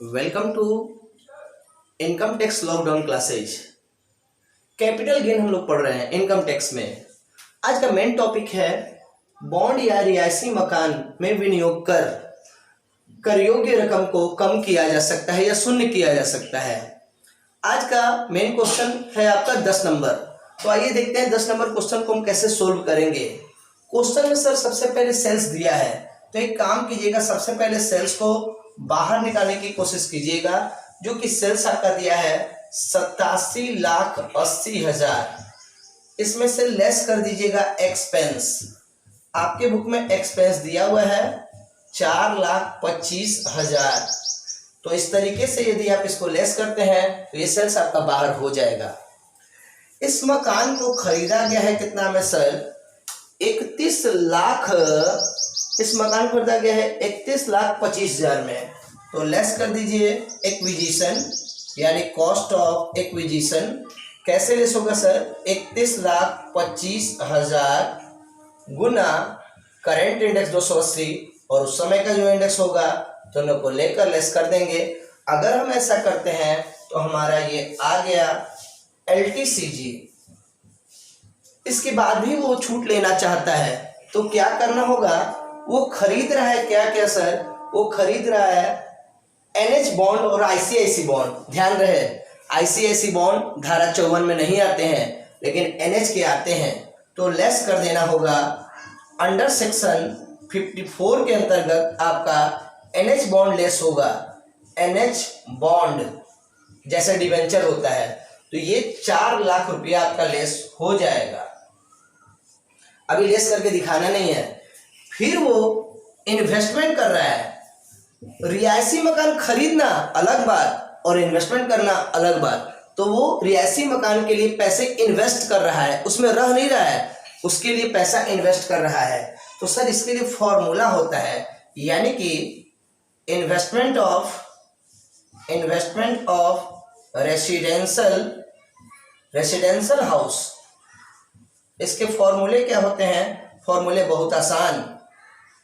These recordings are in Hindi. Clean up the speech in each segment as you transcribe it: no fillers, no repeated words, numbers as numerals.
Welcome to income tax lockdown classes. Capital gain हम लोग पढ़ रहे हैं इनकम टैक्स में। आज का मेन टॉपिक है बॉन्ड या रियायती मकान में विनियोग कर योग्य रकम को कम किया जा सकता है या शून्य किया जा सकता है। आज का मेन क्वेश्चन है आपका 10 नंबर। तो आइए देखते हैं 10 नंबर क्वेश्चन को हम कैसे सोल्व करेंगे। क्वेश्चन में सर सबसे पहले सेल्स दिया है, तो एक काम कीजिएगा, सबसे पहले सेल्स को बाहर निकालने की कोशिश कीजिएगा, जो कि सेल्स आपका दिया है 87,80,000। इसमें से लेस कर दीजिएगा एक्सपेंस। आपके बुक में एक्सपेंस दिया हुआ है 4,25,000। तो इस तरीके से यदि आप इसको लेस करते हैं तो ये सेल्स आपका बाहर हो जाएगा। इस मकान को खरीदा गया है कितना में सर? 31 लाख। इस मकान को खरीदा गया है 31,25,000 में। तो लेस कर दीजिए एक्विजिशन, यानी कॉस्ट ऑफ एक्विजिशन। कैसे लेस होगा सर? 31,25,000 गुना करेंट इंडेक्स 280 और उस समय का जो इंडेक्स होगा दोनों को लेकर लेस कर देंगे। अगर हम ऐसा करते हैं तो हमारा ये आ गया LTCG। इसके बाद भी वो छूट लेना चाहता है तो क्या करना होगा? वो खरीद रहा है क्या क्या सर? वो खरीद रहा है NH बॉन्ड और ICICI बॉन्ड। ध्यान रहे ICICI बॉन्ड धारा 54 में नहीं आते हैं, लेकिन NH के आते हैं। तो लेस कर देना होगा। अंडर सेक्शन 54 के अंतर्गत आपका NH बॉन्ड लेस होगा। NH बॉन्ड जैसे डिवेंचर होता है, तो ये 4 लाख रुपया आपका लेस हो जाएगा। अभी लेस करके दिखाना नहीं है। फिर वो इन्वेस्टमेंट कर रहा है। रियायती मकान खरीदना अलग बात और इन्वेस्टमेंट करना अलग बात। तो वो रियायती मकान के लिए पैसे इन्वेस्ट कर रहा है, उसमें रह नहीं रहा है, उसके लिए पैसा इन्वेस्ट कर रहा है। तो सर इसके लिए फॉर्मूला होता है, यानी कि इन्वेस्टमेंट ऑफ रेसिडेंशियल हाउस। इसके फॉर्मूले क्या होते हैं? फॉर्मूले बहुत आसान।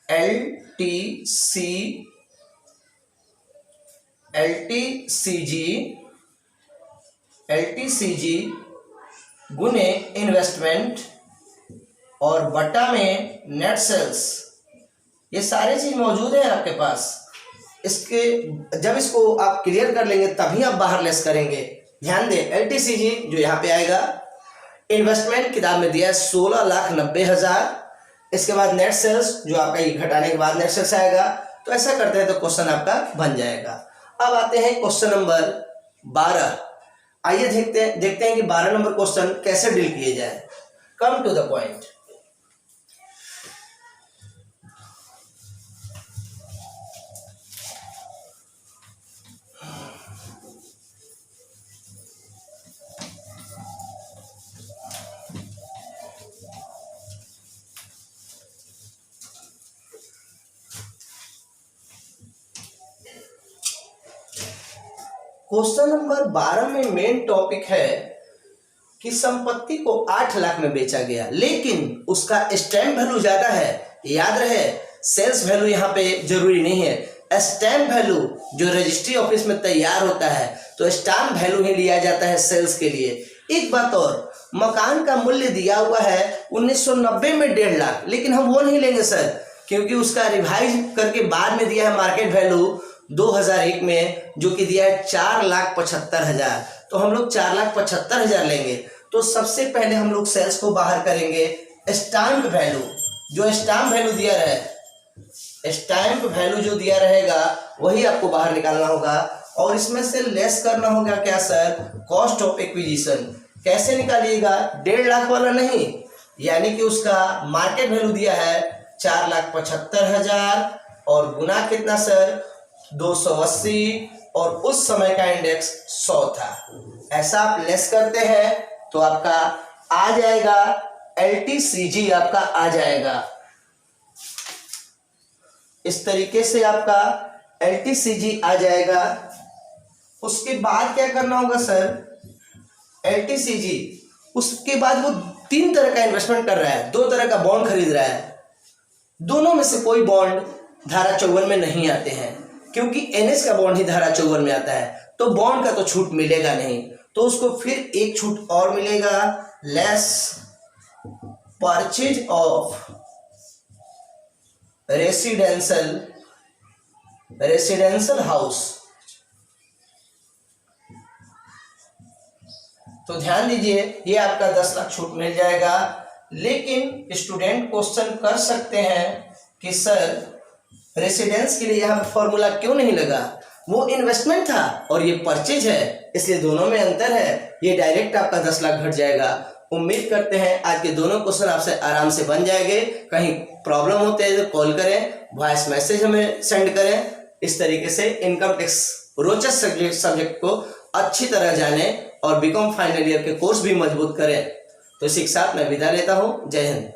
LTCG गुने इन्वेस्टमेंट और बटा में नेट सेल्स। ये सारे चीज मौजूद है आपके पास। इसके जब इसको आप क्लियर कर लेंगे तभी आप बाहर लेस करेंगे। ध्यान दें, LTCG जो यहाँ पे आएगा, इन्वेस्टमेंट किताब में दिया है 16,90,000। इसके बाद नेट सेल्स जो आपका ये घटाने के बाद नेट सेल्स आएगा। तो ऐसा करते हैं तो क्वेश्चन आपका बन जाएगा। अब आते हैं क्वेश्चन नंबर 12। आइए देखते हैं कि 12 नंबर क्वेश्चन कैसे डील किए जाए। Come to the point. Question number 12 में मेन टॉपिक है कि संपत्ति को 8 लाख में बेचा गया, लेकिन उसका स्टैम्प वैल्यू ज्यादा है। याद रहे सेल्स वैल्यू यहाँ पे जरूरी नहीं है। स्टैम्प वैल्यू जो रजिस्ट्री ऑफिस में तैयार होता है, तो स्टैम्प वैल्यू ही लिया जाता है सेल्स के लिए। एक बात और, मकान का मूल्य दिया हुआ है 1990 में 1.5 लाख, लेकिन हम वो नहीं लेंगे सर, क्योंकि उसका रिवाइज करके बाद में दिया है मार्केट वैल्यू 2001 में, जो कि दिया है 4,75,000। तो हम लोग 4,75,000 लेंगे। तो सबसे पहले हम लोग सेल्स को बाहर करेंगे। स्टैम्प वैल्यू जो स्टैम्प वैल्यू दिया रहे, स्टैम्प वैल्यू जो दिया रहेगा वही आपको बाहर निकालना होगा। और इसमें से लेस करना होगा क्या सर? Cost of acquisition. कैसे निकालिएगा? 1.5 लाख वाला नहीं, यानी कि उसका मार्केट वैल्यू दिया है 4,75,000 और गुना कितना सर? 280 और उस समय का इंडेक्स 100 था। ऐसा आप लेस करते हैं तो आपका आ जाएगा LTCG, आपका आ जाएगा। इस तरीके से आपका LTCG आ जाएगा। उसके बाद क्या करना होगा सर? LTCG उसके बाद वो 3 तरह का इन्वेस्टमेंट कर रहा है, 2 तरह का बॉन्ड खरीद रहा है। दोनों में से कोई बॉन्ड धारा 54 में नहीं आते हैं। क्योंकि NH का बॉन्ड ही धारा 54 में आता है, तो बॉन्ड का तो छूट मिलेगा नहीं, तो उसको फिर एक छूट और मिलेगा, less purchase of residential house. तो ध्यान दीजिए, ये आपका 10 लाख छूट मिल जाएगा। लेकिन स्टूडेंट क्वेश्चन कर सकते हैं कि सर रेसिडेंस के लिए यहाँ फॉर्मूला क्यों नहीं लगा, वो इन्वेस्टमेंट था और ये परचेज है, इसलिए दोनों में अंतर है, ये डायरेक्ट आपका 10 लाख घट जाएगा। उम्मीद करते हैं आज के दोनों क्वेश्चन आपसे आराम से बन जाएंगे। कहीं प्रॉब्लम होते हैं तो कॉल करें, वॉइस मैसेज हमें सेंड करें। इस तरीके से इनकम टैक्स रोचक सब्जेक्ट को अच्छी तरह जाने और बीकॉम फाइनल ईयर के कोर्स भी मजबूत करें। तो इसी के साथ मैं विदा लेता हूँ। जय हिंद।